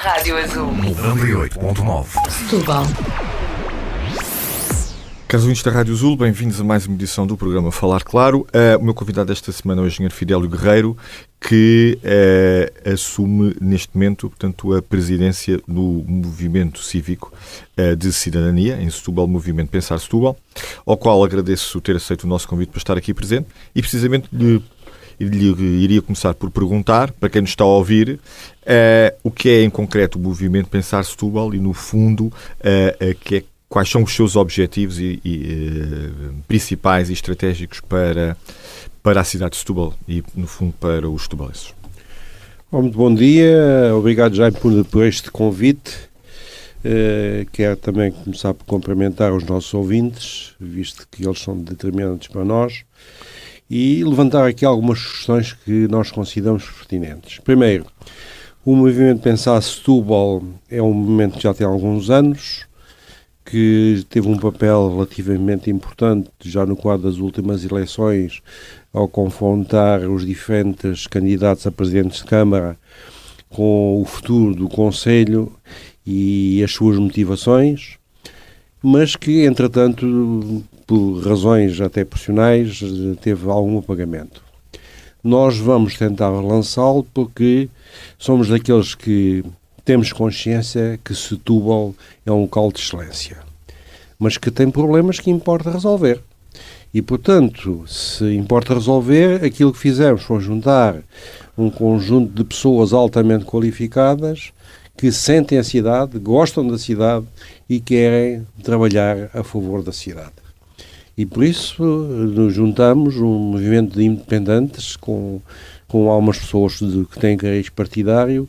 Rádio Azul 98.9 Setúbal. Caros ouvintes da Rádio Azul, bem-vindos a mais uma edição do programa Falar Claro. O meu convidado esta semana é o engenheiro Fidélio Guerreiro, que assume neste momento, portanto, a presidência do movimento cívico de cidadania em Setúbal, Movimento Pensar Setúbal, ao qual agradeço ter aceito o nosso convite para estar aqui presente e precisamente lhe iria começar por perguntar, para quem nos está a ouvir, o que é em concreto o Movimento Pensar Setúbal e, no fundo, quais são os seus objetivos principais e estratégicos para a cidade de Setúbal e, no fundo, para os setubalenses. Muito bom dia, obrigado Jaime por este convite. Quero também começar por cumprimentar os nossos ouvintes, visto que eles são determinantes para nós, e levantar aqui algumas questões que nós consideramos pertinentes. Primeiro, o Movimento Pensar Setúbal é um movimento que já tem alguns anos, que teve um papel relativamente importante já no quadro das últimas eleições, ao confrontar os diferentes candidatos a presidentes de Câmara com o futuro do Conselho e as suas motivações, mas que, entretanto, por razões até profissionais, teve algum apagamento. Nós vamos tentar relançá-lo porque somos daqueles que temos consciência que Setúbal é um local de excelência, mas que tem problemas que importa resolver. E, portanto, se importa resolver, aquilo que fizemos foi juntar um conjunto de pessoas altamente qualificadas que sentem a cidade, gostam da cidade e querem trabalhar a favor da cidade. E por isso nos juntamos um movimento de independentes com algumas pessoas que têm cariz partidário,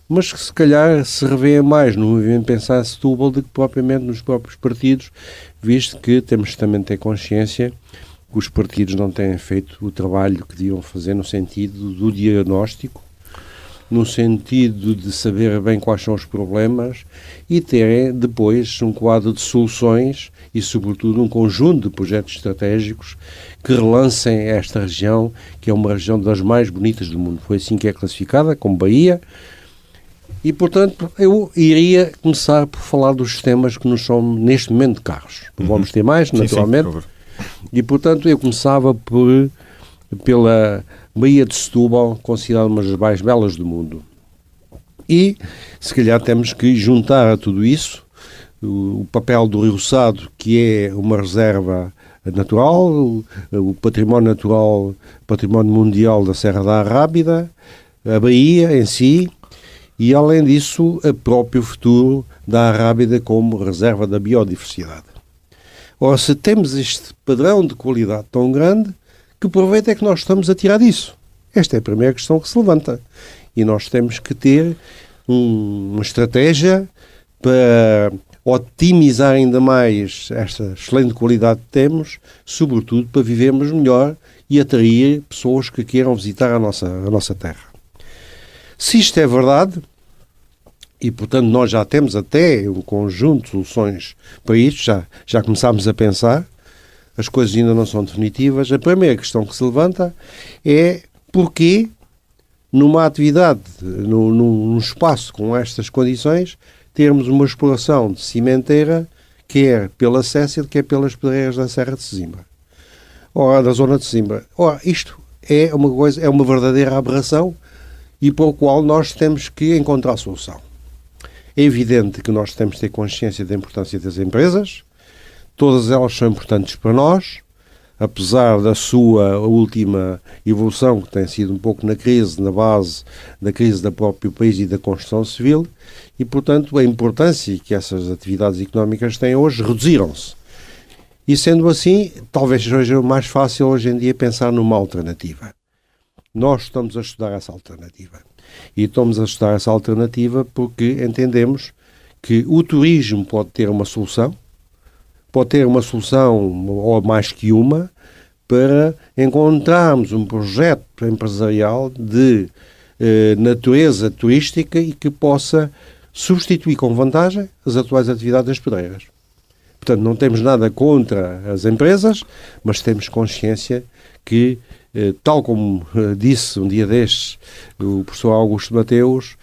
mas que se calhar se revêem mais no movimento Pensar Setúbal do que propriamente nos próprios partidos, visto que temos também de ter consciência que os partidos não têm feito o trabalho que deviam fazer no sentido do diagnóstico, no sentido de saber bem quais são os problemas e terem depois um quadro de soluções e, sobretudo, um conjunto de projetos estratégicos que relancem esta região, que é uma região das mais bonitas do mundo. Foi assim que é classificada, como Bahia. E, portanto, eu iria começar por falar dos temas que nos são, neste momento, caros. Vamos ter mais, naturalmente. Sim, e, portanto, eu começava pela Baía de Setúbal, considerada uma das mais belas do mundo. E, se calhar, temos que juntar a tudo isso o papel do Rio Sado, que é uma reserva natural, o património natural, património mundial da Serra da Arrábida, a Baía em si, e, além disso, o próprio futuro da Arrábida como reserva da biodiversidade. Ora, se temos este padrão de qualidade tão grande, que proveito é que nós estamos a tirar disso? Esta é a primeira questão que se levanta. E nós temos que ter uma estratégia para otimizar ainda mais esta excelente qualidade que temos, sobretudo para vivermos melhor e atrair pessoas que queiram visitar a nossa terra. Se isto é verdade, e portanto nós já temos até um conjunto de soluções para isto, já começámos a pensar, as coisas ainda não são definitivas, a primeira questão que se levanta é porquê numa atividade, num espaço com estas condições, termos uma exploração de cimenteira, quer pela Cécile, quer pelas pedreiras da Serra de Sesimbra, ou da zona de Sesimbra. Ora, isto é uma verdadeira aberração e para o qual nós temos que encontrar solução. É evidente que nós temos de ter consciência da importância das empresas, todas elas são importantes para nós, apesar da sua última evolução, que tem sido um pouco na base da crise do próprio país e da construção civil, e, portanto, a importância que essas atividades económicas têm hoje reduziram-se. E, sendo assim, talvez seja mais fácil hoje em dia pensar numa alternativa. Nós estamos a estudar essa alternativa. E estamos a estudar essa alternativa porque entendemos que o turismo pode ter uma solução, ou mais que uma, para encontrarmos um projeto empresarial de natureza turística e que possa substituir com vantagem as atuais atividades das pedreiras. Portanto, não temos nada contra as empresas, mas temos consciência que tal como disse um dia destes o professor Augusto Mateus,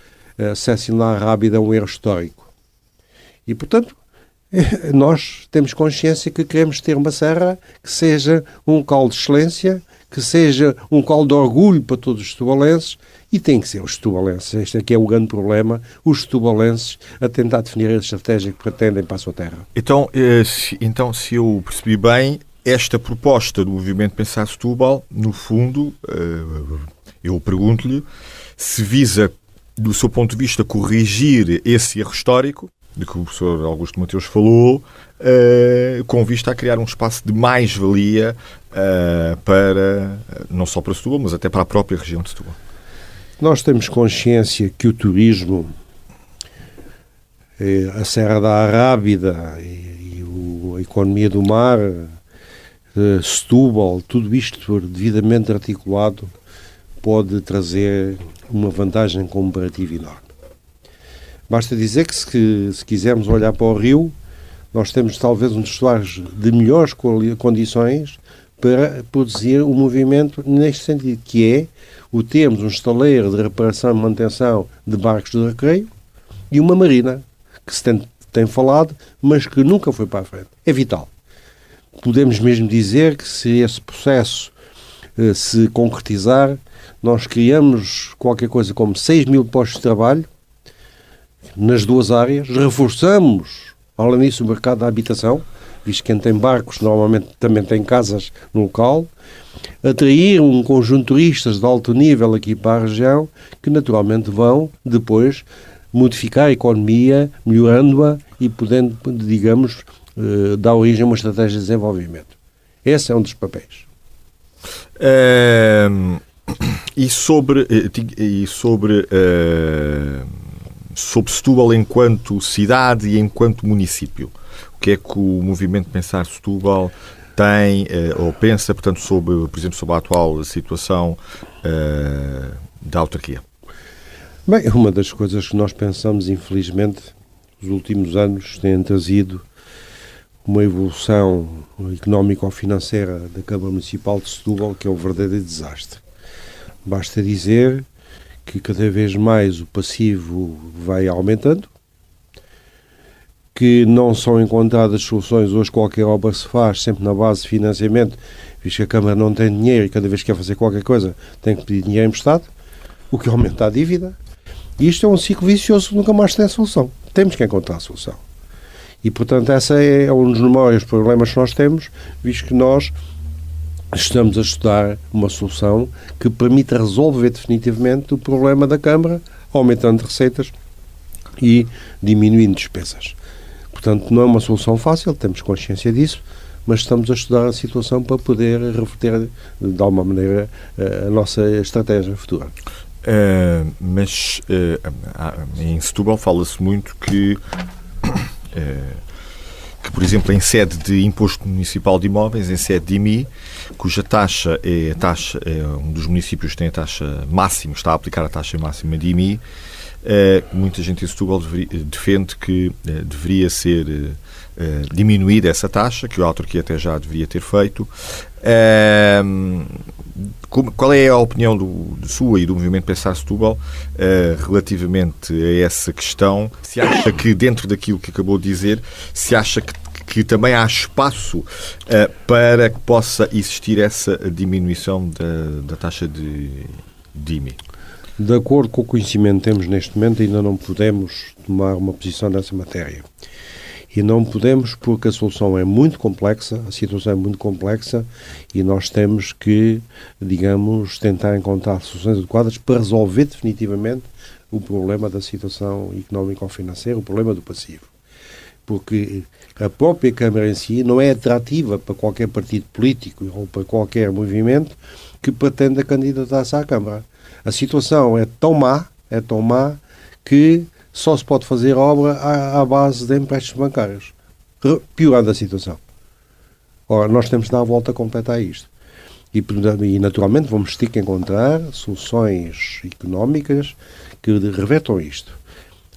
assimilar rápido a um erro histórico. E, portanto, nós temos consciência que queremos ter uma serra que seja um local de excelência, que seja um local de orgulho para todos os setubalenses, e tem que ser os setubalenses. Este aqui é o grande problema, os setubalenses a tentar definir a estratégia que pretendem para a sua terra. Então, se eu percebi bem, esta proposta do Movimento Pensar Setúbal, no fundo, eu pergunto-lhe se visa, do seu ponto de vista, corrigir esse erro histórico de que o professor Augusto Mateus falou, com vista a criar um espaço de mais-valia para, não só para Setúbal, mas até para a própria região de Setúbal. Nós temos consciência que o turismo, a Serra da Arrábida e a economia do mar, Setúbal, tudo isto devidamente articulado, pode trazer uma vantagem comparativa enorme. Basta dizer que se quisermos olhar para o rio, nós temos talvez um dos estuários de melhores condições para produzir um movimento neste sentido, que é o termos um estaleiro de reparação e manutenção de barcos de recreio e uma marina, que se tem falado, mas que nunca foi para a frente. É vital. Podemos mesmo dizer que se esse processo se concretizar, nós criamos qualquer coisa como 6.000 postos de trabalho nas duas áreas, reforçamos, além disso, o mercado da habitação, visto que quem tem barcos normalmente também tem casas no local, atrair um conjunto de turistas de alto nível aqui para a região, que naturalmente vão depois modificar a economia, melhorando-a e podendo, digamos, dar origem a uma estratégia de desenvolvimento. Esse é um dos papéis. Sobre Setúbal enquanto cidade e enquanto município, o que é que o Movimento Pensar Setúbal tem ou pensa, portanto, por exemplo, sobre a atual situação da autarquia? Bem, uma das coisas que nós pensamos, infelizmente, nos últimos anos têm trazido uma evolução económico-financeira da Câmara Municipal de Setúbal, que é um verdadeiro desastre. Basta dizer que cada vez mais o passivo vai aumentando, que não são encontradas soluções. Hoje qualquer obra se faz sempre na base de financiamento, visto que a Câmara não tem dinheiro e cada vez que quer fazer qualquer coisa tem que pedir dinheiro emprestado, o que aumenta a dívida. E isto é um ciclo vicioso que nunca mais tem solução. Temos que encontrar a solução. E, portanto, esse é um dos maiores problemas que nós temos, visto que nós estamos a estudar uma solução que permita resolver definitivamente o problema da Câmara, aumentando receitas e diminuindo despesas. Portanto, não é uma solução fácil, temos consciência disso, mas estamos a estudar a situação para poder reverter, de alguma maneira, a nossa estratégia futura. Mas em Setúbal fala-se muito que, por exemplo, em sede de Imposto Municipal de Imóveis, em sede de IMI, cuja taxa é um dos municípios que tem a taxa máxima, está a aplicar a taxa máxima de IMI, muita gente em Setúbal defende que deveria ser diminuída essa taxa, que a autarquia até já deveria ter feito. Qual é a opinião de sua e do Movimento Pensar Setúbal relativamente a essa questão? Se acha que, dentro daquilo que acabou de dizer, se acha que também há espaço para que possa existir essa diminuição da taxa de IMI? De acordo com o conhecimento que temos neste momento, ainda não podemos tomar uma posição nessa matéria. E não podemos porque a solução é muito complexa, a situação é muito complexa e nós temos que, digamos, tentar encontrar soluções adequadas para resolver definitivamente o problema da situação económico-financeira, o problema do passivo. Porque a própria Câmara em si não é atrativa para qualquer partido político ou para qualquer movimento que pretenda candidatar-se à Câmara. A situação é tão má que só se pode fazer obra à base de empréstimos bancários, piorando a situação. Ora, nós temos de dar a volta completa a isto. E naturalmente vamos ter que encontrar soluções económicas que revertam isto.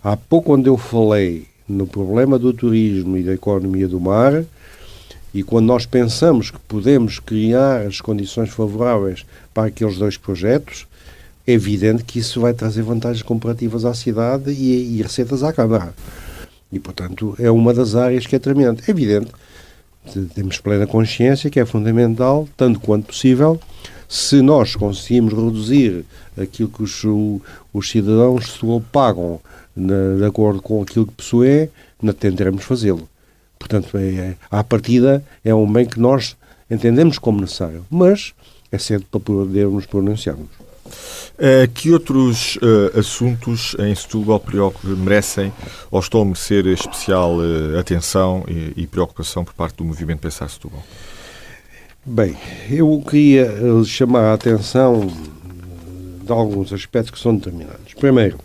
Há pouco, quando eu falei no problema do turismo e da economia do mar, e quando nós pensamos que podemos criar as condições favoráveis para aqueles dois projetos, é evidente que isso vai trazer vantagens comparativas à cidade e receitas à Câmara. E, portanto, é uma das áreas que é tremenda. É evidente, temos plena consciência que é fundamental, tanto quanto possível, se nós conseguimos reduzir aquilo que os cidadãos de Setúbal pagam de acordo com aquilo que possuem, tentaremos fazê-lo. Portanto, à partida, é um bem que nós entendemos como necessário, mas é cedo para podermos pronunciarmos. Que outros assuntos em Setúbal merecem ou estão a merecer especial atenção e preocupação por parte do movimento Pensar Setúbal? Bem, eu queria chamar a atenção de alguns aspectos que são determinantes. Primeiro,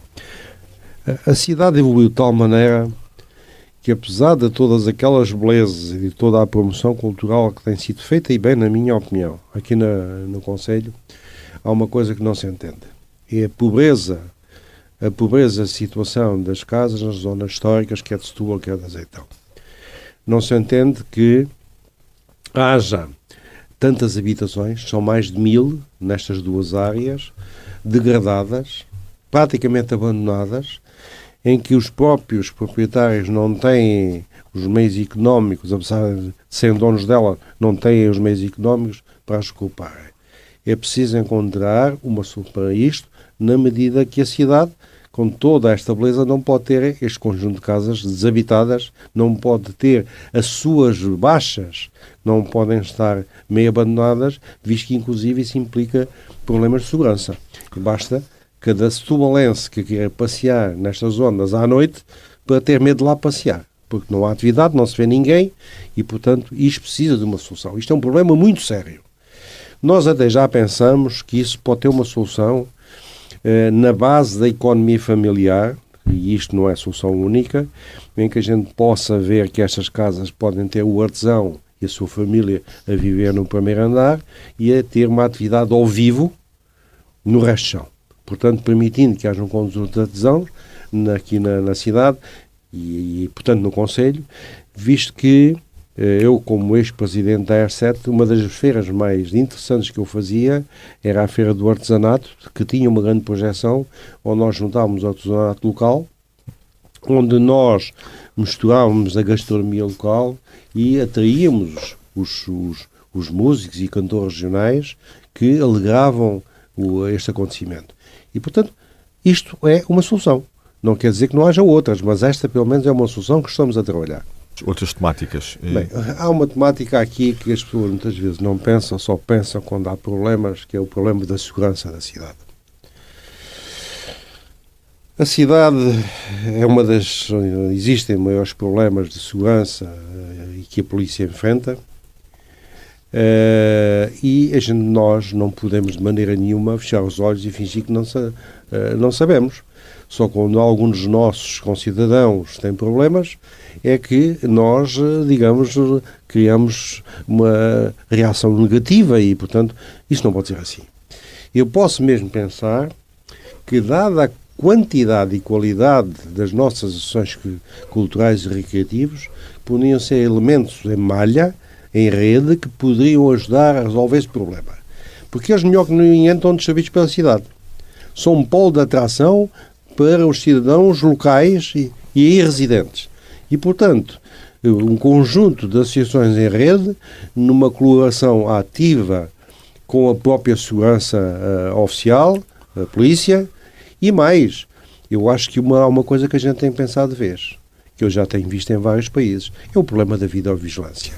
a cidade evoluiu de tal maneira que, apesar de todas aquelas belezas e de toda a promoção cultural que tem sido feita, e bem, na minha opinião, aqui no Conselho, há uma coisa que não se entende. É a pobreza da situação das casas nas zonas históricas, quer de Setúbal, quer de Azeitão. Não se entende que haja tantas habitações, são mais de 1000 nestas duas áreas, degradadas, praticamente abandonadas, em que os próprios proprietários não têm os meios económicos, apesar de serem donos dela, não têm os meios económicos para as ocuparem. É preciso encontrar uma solução para isto, na medida que a cidade, com toda esta beleza, não pode ter este conjunto de casas desabitadas, não pode ter as suas baixas, não podem estar meio abandonadas, visto que inclusive isso implica problemas de segurança. Basta cada setubalense que queira passear nestas zonas à noite para ter medo de lá passear, porque não há atividade, não se vê ninguém e, portanto, isto precisa de uma solução. Isto é um problema muito sério. Nós até já pensamos que isso pode ter uma solução na base da economia familiar, e isto não é solução única, em que a gente possa ver que estas casas podem ter o artesão e a sua família a viver no primeiro andar e a ter uma atividade ao vivo no resto do chão. Portanto, permitindo que haja um conjunto de artesãos aqui na cidade e, portanto, no Conselho, visto que eu, como ex-presidente da R7, uma das feiras mais interessantes que eu fazia era a Feira do Artesanato, que tinha uma grande projeção, onde nós juntávamos o artesanato local, onde nós misturávamos a gastronomia local e atraíamos os músicos e cantores regionais que alegravam este acontecimento. E, portanto, isto é uma solução. Não quer dizer que não haja outras, mas esta, pelo menos, é uma solução que estamos a trabalhar. Outras temáticas? Bem, há uma temática aqui que as pessoas muitas vezes não pensam, só pensam quando há problemas, que é o problema da segurança da cidade. A cidade é uma das... Existem maiores problemas de segurança que a polícia enfrenta e nós não podemos de maneira nenhuma fechar os olhos e fingir que não sabemos. Só quando alguns dos nossos concidadãos têm problemas é que nós, digamos, criamos uma reação negativa e, portanto, isto não pode ser assim. Eu posso mesmo pensar que, dada a quantidade e qualidade das nossas ações culturais e recreativas, poderiam ser elementos em malha, em rede, que poderiam ajudar a resolver esse problema. Porque eles, melhor que ninguém, estão distribuídos pela cidade. São um polo de atração para os cidadãos locais e residentes. E, portanto, um conjunto de associações em rede, numa colaboração ativa com a própria segurança oficial, a polícia, e mais, eu acho que há uma coisa que a gente tem pensado de vez, que eu já tenho visto em vários países, é o problema da videovigilância.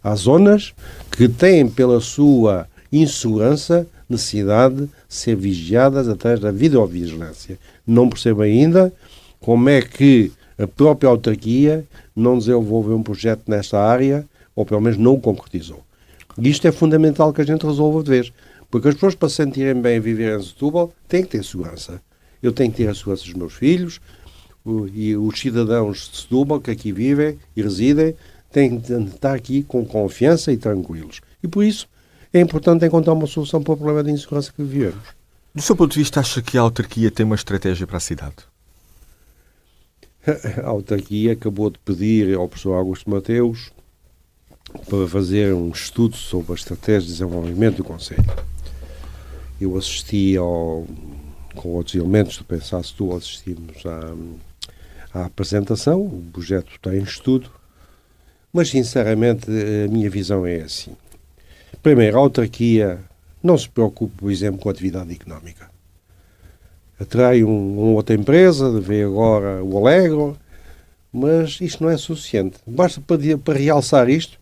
Há zonas que têm, pela sua insegurança, necessidade de ser vigiadas através da videovigilância. Não percebo ainda como é que a própria autarquia não desenvolveu um projeto nesta área, ou pelo menos não o concretizou. E isto é fundamental que a gente resolva de vez, porque as pessoas, para se sentirem bem e viverem em Setúbal, têm que ter segurança. Eu tenho que ter a segurança dos meus filhos, e os cidadãos de Setúbal que aqui vivem e residem têm que estar aqui com confiança e tranquilos. E por isso é importante encontrar uma solução para o problema de insegurança que vivemos. Do seu ponto de vista, acha que a autarquia tem uma estratégia para a cidade? A autarquia acabou de pedir ao professor Augusto Mateus para fazer um estudo sobre a estratégia de desenvolvimento do Conselho. Eu assisti com outros elementos do Pensar Setúbal, assistimos à apresentação. O projeto está em estudo, mas sinceramente a minha visão é assim. Primeiro, a autarquia não se preocupa, por exemplo, com a atividade económica. Atrai uma outra empresa, vê agora o Alegro, mas isto não é suficiente. Basta para realçar isto,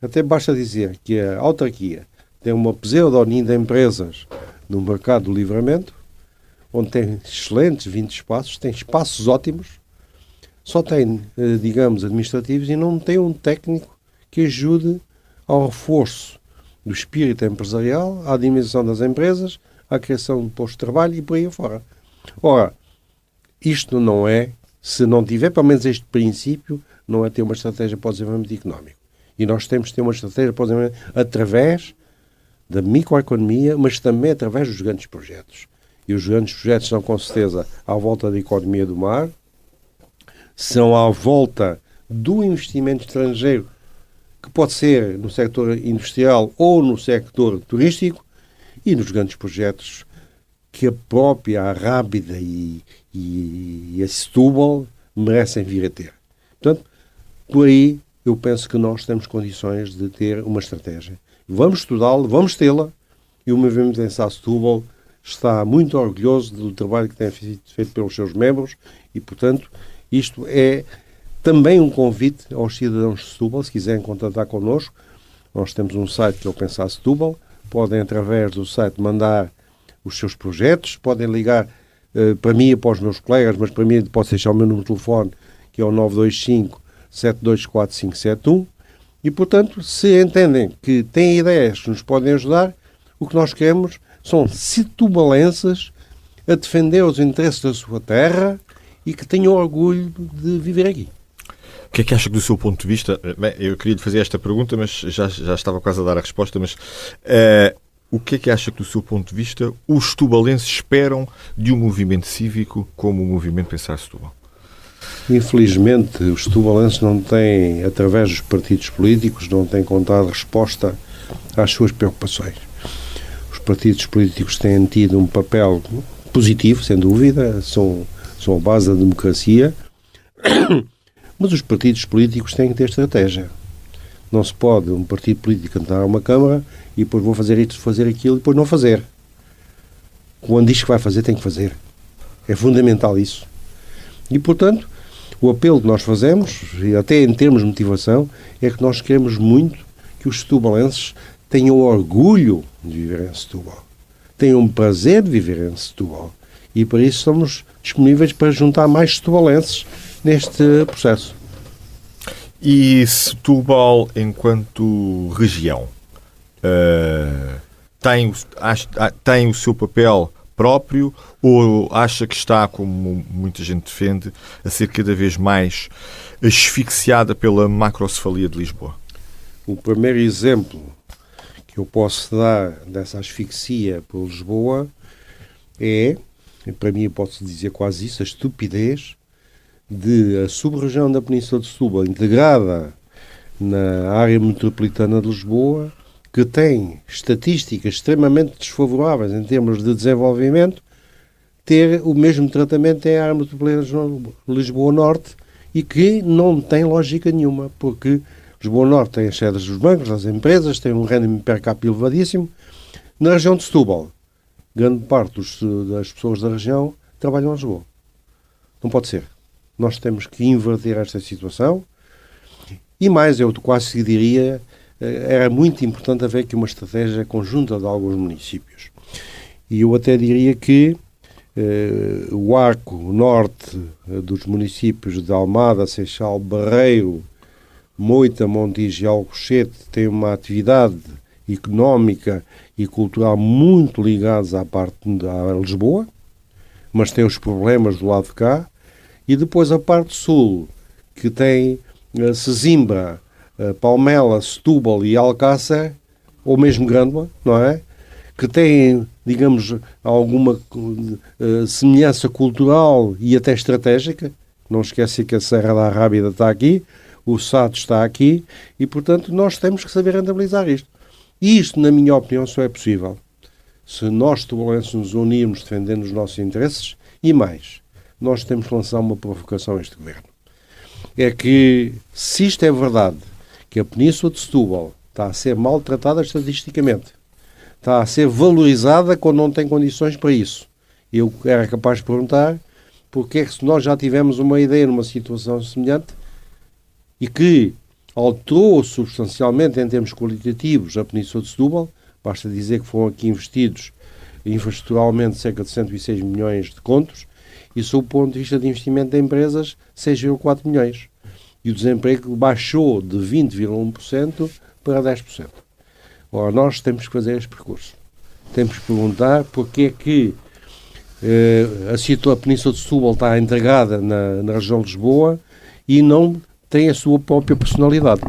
até basta dizer que a autarquia tem uma pseudonim de empresas no mercado do livramento, onde tem excelentes 20 espaços, tem espaços ótimos, só tem, digamos, administrativos e não tem um técnico que ajude ao reforço do espírito empresarial, à dimensão das empresas, à criação de postos de trabalho e por aí afora. Ora, isto não é, se não tiver pelo menos este princípio, não é ter uma estratégia para o desenvolvimento económico. E nós temos que ter uma estratégia para o desenvolvimento através da microeconomia, mas também através dos grandes projetos. E os grandes projetos são, com certeza, à volta da economia do mar, são à volta do investimento estrangeiro, que pode ser no sector industrial ou no sector turístico, e nos grandes projetos que a própria Arrábida e a Setúbal merecem vir a ter. Portanto, por aí eu penso que nós temos condições de ter uma estratégia. Vamos estudá-la, vamos tê-la, e o Movimento Pensar Setúbal está muito orgulhoso do trabalho que tem sido feito pelos seus membros e, portanto, isto é também um convite aos cidadãos de Setúbal, se quiserem contatar connosco. Nós temos um site que é o Pensar Setúbal, podem através do site mandar os seus projetos, podem ligar para mim e para os meus colegas, mas para mim pode deixar o meu número de telefone, que é o 925 724571, e, portanto, se entendem que têm ideias que nos podem ajudar, o que nós queremos são setubalenses a defender os interesses da sua terra e que tenham orgulho de viver aqui. O que é que acha que, do seu ponto de vista... Bem, eu queria lhe fazer esta pergunta, mas já estava quase a dar a resposta, mas o que é que acha que, do seu ponto de vista, os setubalenses esperam de um movimento cívico como o Movimento Pensar Setúbal? Infelizmente, os setubalenses não têm, através dos partidos políticos, não têm encontrado resposta às suas preocupações. Os partidos políticos têm tido um papel positivo, sem dúvida, são a base da democracia, mas os partidos políticos têm que ter estratégia. Não se pode um partido político entrar a uma Câmara e depois vou fazer isto, fazer aquilo e depois não fazer. Quando diz que vai fazer, tem que fazer. É fundamental isso. E, portanto, o apelo que nós fazemos, e até em termos de motivação, é que nós queremos muito que os setubalenses tenham orgulho de viver em Setúbal. Tenham prazer de viver em Setúbal. E, para isso, estamos disponíveis para juntar mais setubalenses neste processo. E Setúbal, enquanto região, tem o seu papel próprio ou acha que está, como muita gente defende, a ser cada vez mais asfixiada pela macrocefalia de Lisboa? O primeiro exemplo que eu posso dar dessa asfixia por Lisboa é, para mim eu posso dizer quase isso, a estupidez de a sub-região da Península de Setúbal, integrada na área metropolitana de Lisboa, que tem estatísticas extremamente desfavoráveis em termos de desenvolvimento, ter o mesmo tratamento em área metropolitana de Lisboa Norte e que não tem lógica nenhuma, porque Lisboa Norte tem as sedes dos bancos, das empresas, tem um rendimento per capita elevadíssimo. Na região de Setúbal, grande parte das pessoas da região trabalham em Lisboa. Não pode ser. Nós temos que inverter esta situação e mais, eu quase diria, era muito importante haver aqui uma estratégia conjunta de alguns municípios. E eu até diria que o arco norte dos municípios de Almada, Seixal, Barreiro, Moita, Montijo e Alcochete tem uma atividade económica e cultural muito ligados à parte da Lisboa, mas tem os problemas do lado de cá. E depois a parte sul, que tem Sesimbra, Palmela, Setúbal e Alcácer, ou mesmo Grândola, não é? Que tem, digamos, alguma semelhança cultural e até estratégica. Não esquece que a Serra da Arrábida está aqui, o Sado está aqui, e, portanto, nós temos que saber rentabilizar isto. E isto, na minha opinião, só é possível se nós, tubulenses, nos unirmos defendendo os nossos interesses, e mais, nós temos que lançar uma provocação a este Governo. É que, se isto é verdade, que a Península de Setúbal está a ser maltratada estatisticamente, está a ser valorizada quando não tem condições para isso, eu era capaz de perguntar porque é que, se nós já tivemos uma ideia numa situação semelhante e que alterou substancialmente em termos qualitativos a Península de Setúbal, basta dizer que foram aqui investidos infraestruturalmente cerca de 106 milhões de contos e, sob o ponto de vista de investimento de empresas, 6,4 milhões. E o desemprego baixou de 20,1% para 10%. Ora, nós temos que fazer este percurso. Temos que perguntar porque é que a Península de Setúbal está integrada na região de Lisboa e não tem a sua própria personalidade,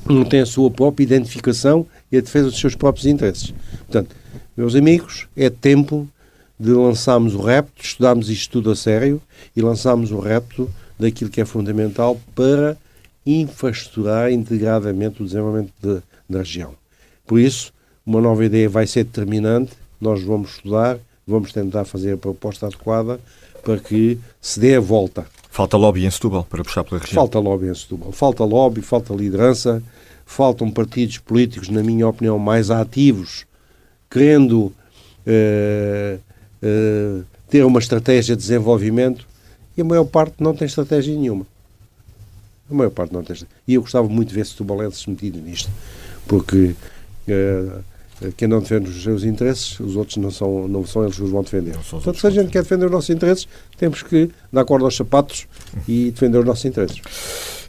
não tem a sua própria identificação e a defesa dos seus próprios interesses. Portanto, meus amigos, é tempo de lançarmos o repto, de estudarmos isto tudo a sério e lançarmos o repto daquilo que é fundamental para infraestruturar integradamente o desenvolvimento da região. Por isso, uma nova ideia vai ser determinante, nós vamos estudar, vamos tentar fazer a proposta adequada para que se dê a volta. Falta lobby em Setúbal para puxar pela região. Falta lobby em Setúbal. Falta lobby, falta liderança, faltam partidos políticos, na minha opinião, mais ativos, querendo ter uma estratégia de desenvolvimento, e a maior parte não tem estratégia nenhuma. A maior parte não tem estratégia. E eu gostava muito de ver setubalenses metidos nisto, porque quem não defende os seus interesses, os outros não são eles que os vão defender. Portanto, se a gente quer defender os nossos interesses, temos que dar corda aos sapatos e defender os nossos interesses.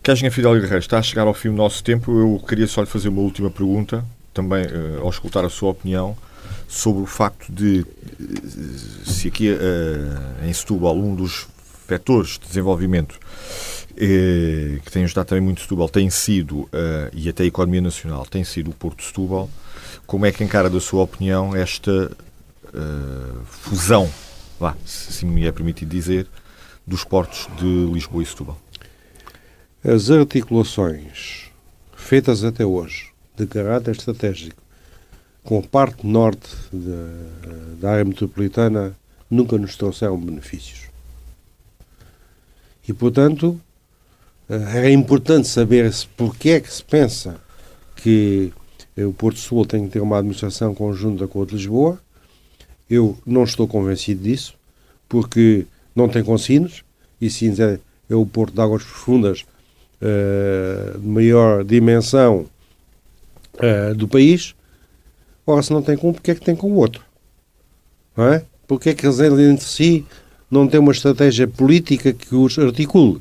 Engenheiro Fidélio Guerreiro, está a chegar ao fim do nosso tempo. Eu queria só lhe fazer uma última pergunta, também ao escutar a sua opinião, sobre o facto de, se aqui em Setúbal, um dos vetores de desenvolvimento que tem ajudado também muito Setúbal tem sido, e até a economia nacional, tem sido o Porto de Setúbal. Como é que encara, da sua opinião, esta fusão, se me é permitido dizer, dos portos de Lisboa e Setúbal? As articulações feitas até hoje, de caráter estratégico, com a parte norte da área metropolitana, nunca nos trouxeram benefícios. E, portanto, era importante saber-se porque é que se pensa que o Porto de Setúbal tem que ter uma administração conjunta com a de Lisboa. Eu não estou convencido disso, porque não tem consignos, e sim é o Porto de Águas Profundas de maior dimensão do país. Ora, se não tem com um, porque é que tem com o outro? Não é? Porque é que eles entre si não têm uma estratégia política que os articule?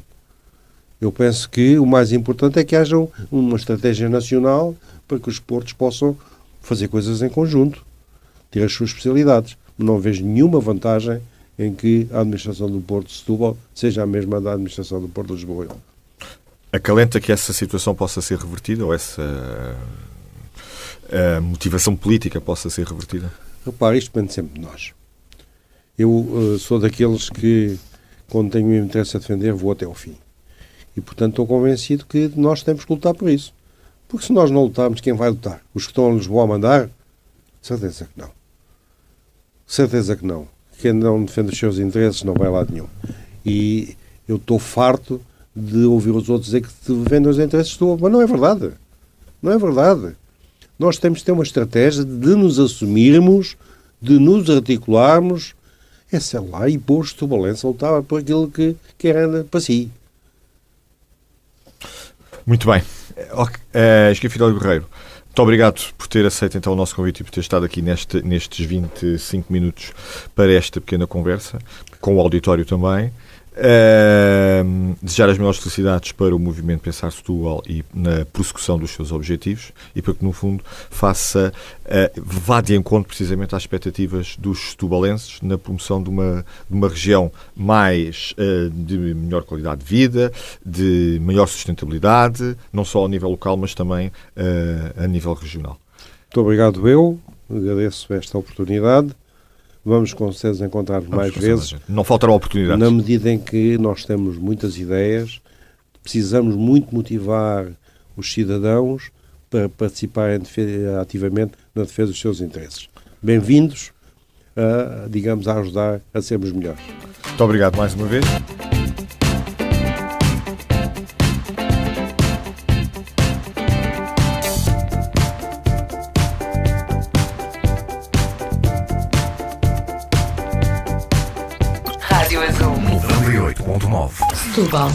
Eu penso que o mais importante é que haja uma estratégia nacional para que os portos possam fazer coisas em conjunto, ter as suas especialidades. Não vejo nenhuma vantagem em que a administração do Porto de Setúbal seja a mesma da administração do Porto de Lisboa. Acalenta que essa situação possa ser revertida, ou essa motivação política possa ser revertida? Repare, isto depende sempre de nós. Eu sou daqueles que, quando tenho o interesse a defender, vou até ao fim. E, portanto, estou convencido que nós temos que lutar por isso. Porque se nós não lutarmos, quem vai lutar? Os que estão a Lisboa a mandar? Certeza que não. Certeza que não. Quem não defende os seus interesses não vai a lado nenhum. E eu estou farto de ouvir os outros dizer que defendem os interesses do... Mas não é verdade. Não é verdade. Nós temos que ter uma estratégia de nos assumirmos, de nos articularmos, sei lá, e pôr o setubalense a lutar por aquilo que era para si. Muito bem. Engenheiro Fidélio Guerreiro, muito obrigado por ter aceito então o nosso convite e por ter estado aqui nestes 25 minutos para esta pequena conversa, com o auditório também. Desejar as melhores felicidades para o movimento Pensar Setúbal e na prossecução dos seus objetivos, e para que, no fundo, vá de encontro precisamente às expectativas dos setubalenses na promoção de uma região mais de melhor qualidade de vida, de maior sustentabilidade, não só a nível local, mas também a nível regional. Muito obrigado, eu agradeço esta oportunidade. Vamos com certeza encontrar-nos mais vezes. Não faltará oportunidades. Na medida em que nós temos muitas ideias, precisamos muito motivar os cidadãos para participarem ativamente na defesa dos seus interesses. bem-vindos, digamos, a ajudar a sermos melhores. Muito obrigado mais uma vez. Rádio Azul 98.9 Setúbal.